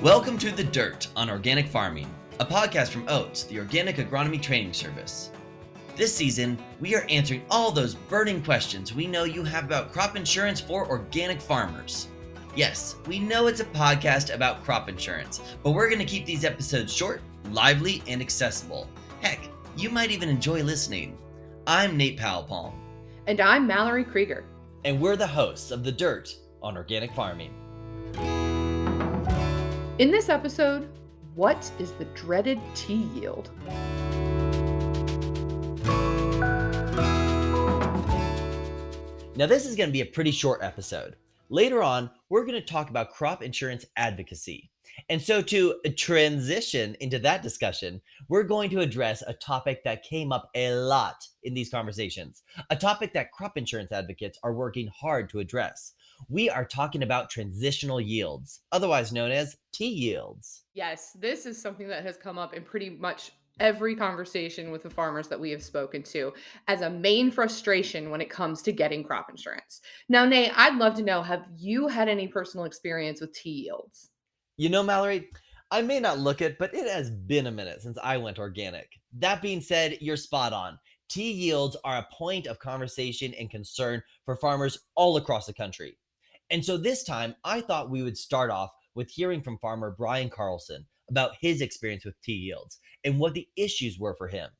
Welcome to The Dirt on Organic Farming, a podcast from OATS, the Organic Agronomy Training Service. This season, we are answering all those burning questions we know you have about crop insurance for organic farmers. Yes, we know it's a podcast about crop insurance, but we're going to keep these episodes short, lively, and accessible. Heck, you might even enjoy listening. I'm Nate Powell-Palm. And I'm Mallory Krieger. And we're the hosts of The Dirt on Organic Farming. In this episode, what is the dreaded T yield? Now this is going to be a pretty short episode. Later on, we're going to talk about crop insurance advocacy. And so to transition into that discussion, we're going to address a topic that came up a lot in these conversations, a topic that crop insurance advocates are working hard to address. We are talking about transitional yields, otherwise known as T yields. Yes, this is something that has come up in pretty much every conversation with the farmers that we have spoken to as a main frustration when it comes to getting crop insurance. Now, Nate, I'd love to know, have you had any personal experience with T yields? You know, Mallory, I may not look it, but it has been a minute since I went organic. That being said, you're spot on. T yields are a point of conversation and concern for farmers all across the country. And so this time, I thought we would start off with hearing from farmer Brian Carlson about his experience with T yields and what the issues were for him.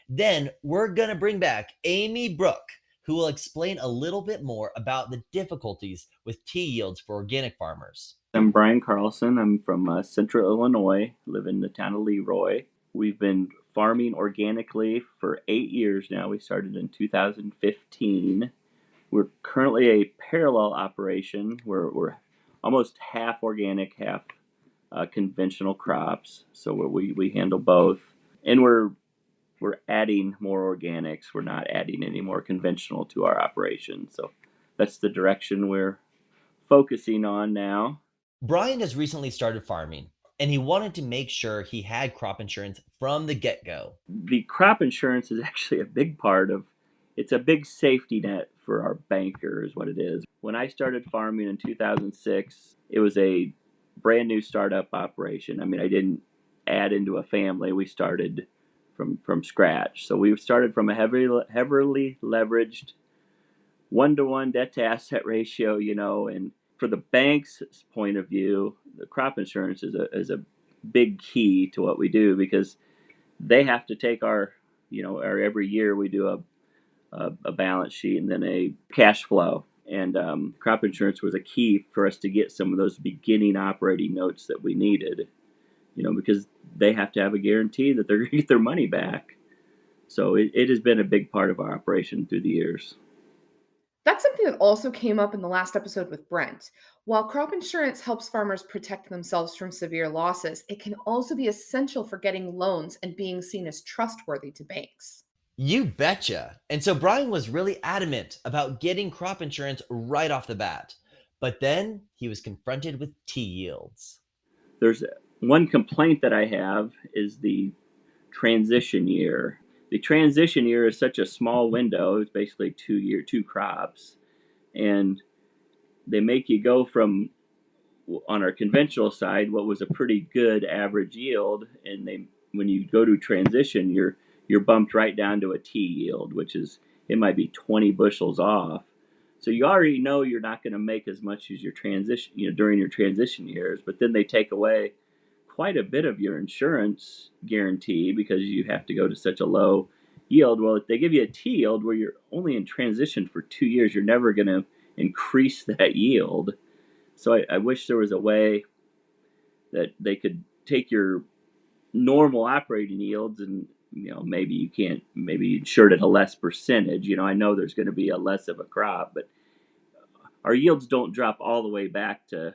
Then we're going to bring back Amy Bruch, who will explain a little bit more about the difficulties with T yields for organic farmers. I'm Brian Carlson. I'm from Central Illinois, live in the town of Leroy. We've been farming organically for 8 years now. We started in 2015. We're currently a parallel operation. We're almost half organic, half conventional crops. So we handle both, and we're adding more organics. We're not adding any more conventional to our operation. So that's the direction we're focusing on now. Brian has recently started farming, and he wanted to make sure he had crop insurance from the get-go. The crop insurance is actually a big part of, it's a big safety net for our banker is what it is. When I started farming in 2006, it was a brand new startup operation. I mean, I didn't add into a family. We started from scratch. So we started from a heavily leveraged 1-to-1 debt to asset ratio, and for the bank's point of view, the crop insurance is a big key to what we do, because they have to take our every year we do a balance sheet and then a cash flow. And crop insurance was a key for us to get some of those beginning operating notes that we needed, because they have to have a guarantee that they're going to get their money back. So it has been a big part of our operation through the years. That's something that also came up in the last episode with Brent. While crop insurance helps farmers protect themselves from severe losses, it can also be essential for getting loans and being seen as trustworthy to banks. You betcha. And so Brian was really adamant about getting crop insurance right off the bat. But then he was confronted with T yields. There's one complaint that I have is the transition year. The transition year is such a small window. It's basically 2 crops. And they make you go from, on our conventional side, what was a pretty good average yield. And when you go to transition, you're bumped right down to a T yield, which is, it might be 20 bushels off. So you already know you're not going to make as much as your transition, during your transition years. But then they take away quite a bit of your insurance guarantee because you have to go to such a low yield. Well, if they give you a T yield where you're only in transition for 2 years, you're never going to increase that yield. So I wish there was a way that they could take your normal operating yields and, maybe you insure it at a less percentage. I know there's going to be a less of a crop, but our yields don't drop all the way back to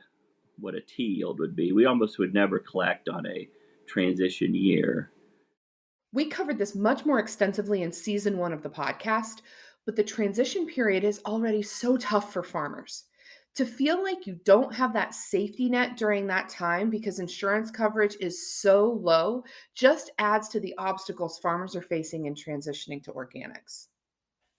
what a T yield would be. We almost would never collect on a transition year. We covered this much more extensively in season 1 of the podcast, but the transition period is already so tough for farmers. To feel like you don't have that safety net during that time because insurance coverage is so low just adds to the obstacles farmers are facing in transitioning to organics.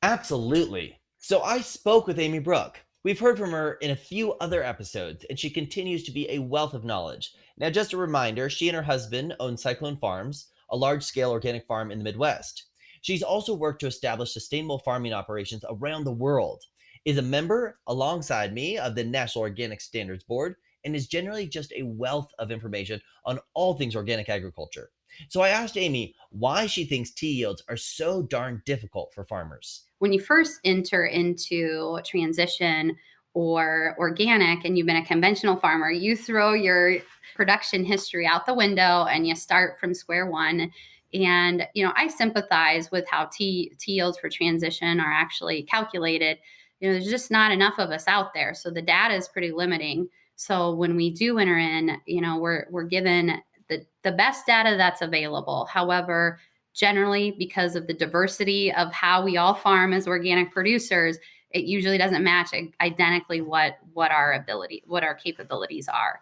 Absolutely. So I spoke with Amy Bruch, We've heard from her in a few other episodes, and she continues to be a wealth of knowledge. Now, just a reminder, she and her husband own Cyclone Farms, a large scale organic farm in the Midwest. She's also worked to establish sustainable farming operations around the world, is a member alongside me of the National Organic Standards Board, and is generally just a wealth of information on all things organic agriculture. So I asked Amy why she thinks tea yields are so darn difficult for farmers. When you first enter into transition or organic and you've been a conventional farmer, you throw your production history out the window and you start from square one. And, I sympathize with how tea yields for transition are actually calculated. There's just not enough of us out there. So the data is pretty limiting. So when we do enter in, we're given the best data that's available. However, generally, because of the diversity of how we all farm as organic producers, it usually doesn't match identically what our capabilities are.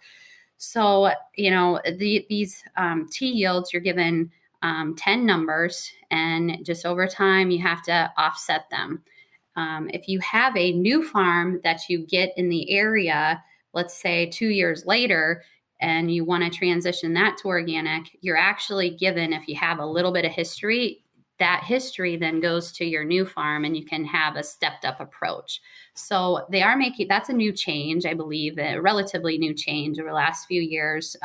So, these tea yields, you're given 10 numbers, and just over time, you have to offset them. If you have a new farm that you get in the area, let's say 2 years later, and you want to transition that to organic, you're actually given, if you have a little bit of history, that history then goes to your new farm and you can have a stepped up approach. So they are that's a new change, I believe, a relatively new change over the last few years.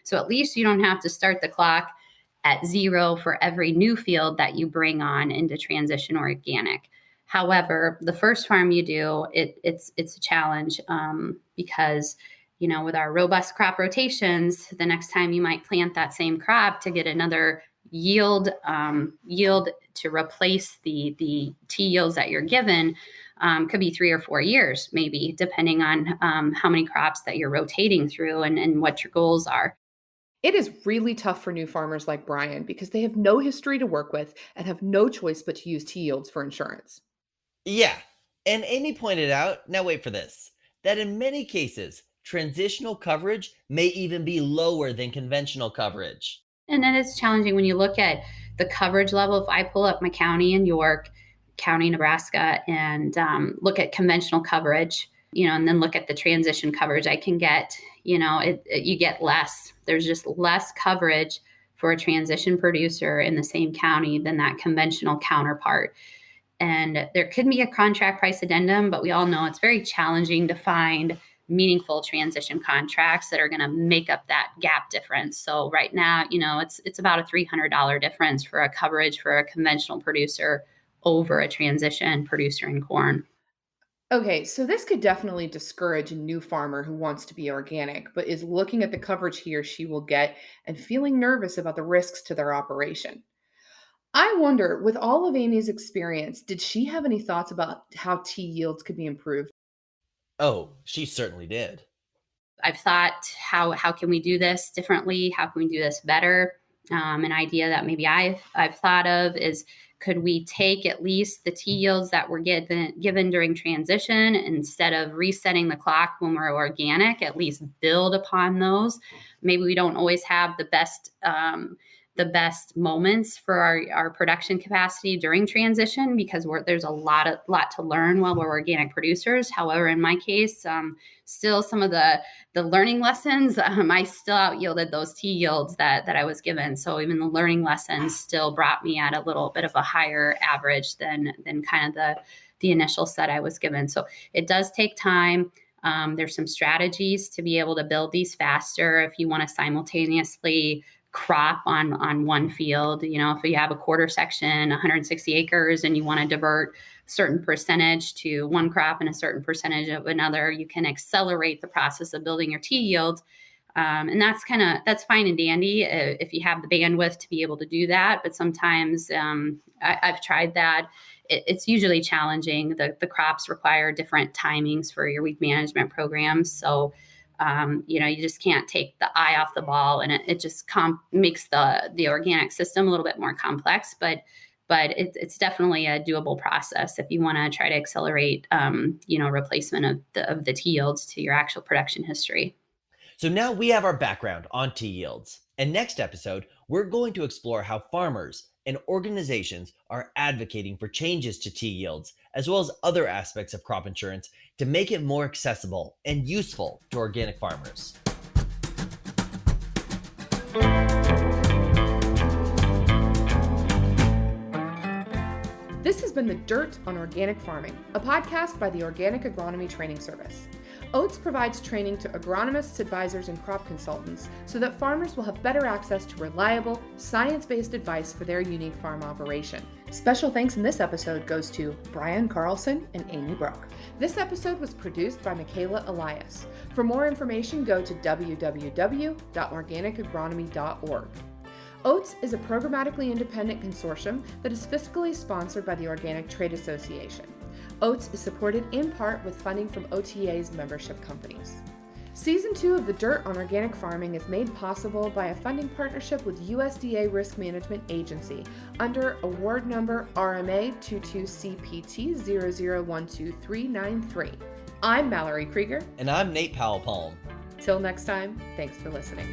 So at least you don't have to start the clock at zero for every new field that you bring on into transition or organic. However, the first farm you do, it's a challenge because with our robust crop rotations, the next time you might plant that same crop to get another yield to replace the tea yields that you're given could be 3 or 4 years, maybe, depending on how many crops that you're rotating through and what your goals are. It is really tough for new farmers like Brian because they have no history to work with and have no choice but to use tea yields for insurance. Yeah, and Amy pointed out, now wait for this, that in many cases, transitional coverage may even be lower than conventional coverage. And then it's challenging when you look at the coverage level. If I pull up my county in York, County, Nebraska, and look at conventional coverage, and then look at the transition coverage, I can get, you get less. There's just less coverage for a transition producer in the same county than that conventional counterpart. And there could be a contract price addendum, but we all know it's very challenging to find meaningful transition contracts that are going to make up that gap difference. So right now, it's about a $300 difference for a coverage for a conventional producer over a transition producer in corn. Okay, so this could definitely discourage a new farmer who wants to be organic, but is looking at the coverage he or she will get and feeling nervous about the risks to their operation. I wonder, with all of Amy's experience, did she have any thoughts about how tea yields could be improved? Oh, she certainly did. I've thought, how can we do this differently? How can we do this better? An idea that maybe I've thought of is, could we take at least the tea yields that were given during transition, instead of resetting the clock when we're organic, at least build upon those? Maybe we don't always have the best moments for our production capacity during transition because there's a lot to learn while we're organic producers. However, in my case, still some of the learning lessons, I still out yielded those tea yields that I was given. So even the learning lessons still brought me at a little bit of a higher average than kind of the initial set I was given. So it does take time. There's some strategies to be able to build these faster if you want to simultaneously crop on one field. If you have a quarter section, 160 acres, and you want to divert a certain percentage to one crop and a certain percentage of another, you can accelerate the process of building your tea yield. And that's fine and dandy if you have the bandwidth to be able to do that. But sometimes I've tried that. It's usually challenging. The crops require different timings for your weed management programs. So you just can't take the eye off the ball, and it just makes the organic system a little bit more complex. But it's definitely a doable process if you want to try to accelerate, replacement of the tea yields to your actual production history. So now we have our background on tea yields. And next episode, we're going to explore how farmers and organizations are advocating for changes to tea yields as well as other aspects of crop insurance to make it more accessible and useful to organic farmers. This has been The Dirt on Organic Farming, a podcast by the Organic Agronomy Training Service. OATS provides training to agronomists, advisors, and crop consultants so that farmers will have better access to reliable, science-based advice for their unique farm operation. Special thanks in this episode goes to Brian Carlson and Amy Bruch. This episode was produced by Michaela Elias. For more information, go to www.organicagronomy.org. OATS is a programmatically independent consortium that is fiscally sponsored by the Organic Trade Association. OATS is supported in part with funding from OTA's membership companies. Season 2 of The Dirt on Organic Farming is made possible by a funding partnership with USDA Risk Management Agency under award number RMA 22CPT00123993. I'm Mallory Krieger. And I'm Nate Powell-Palm. Till next time, thanks for listening.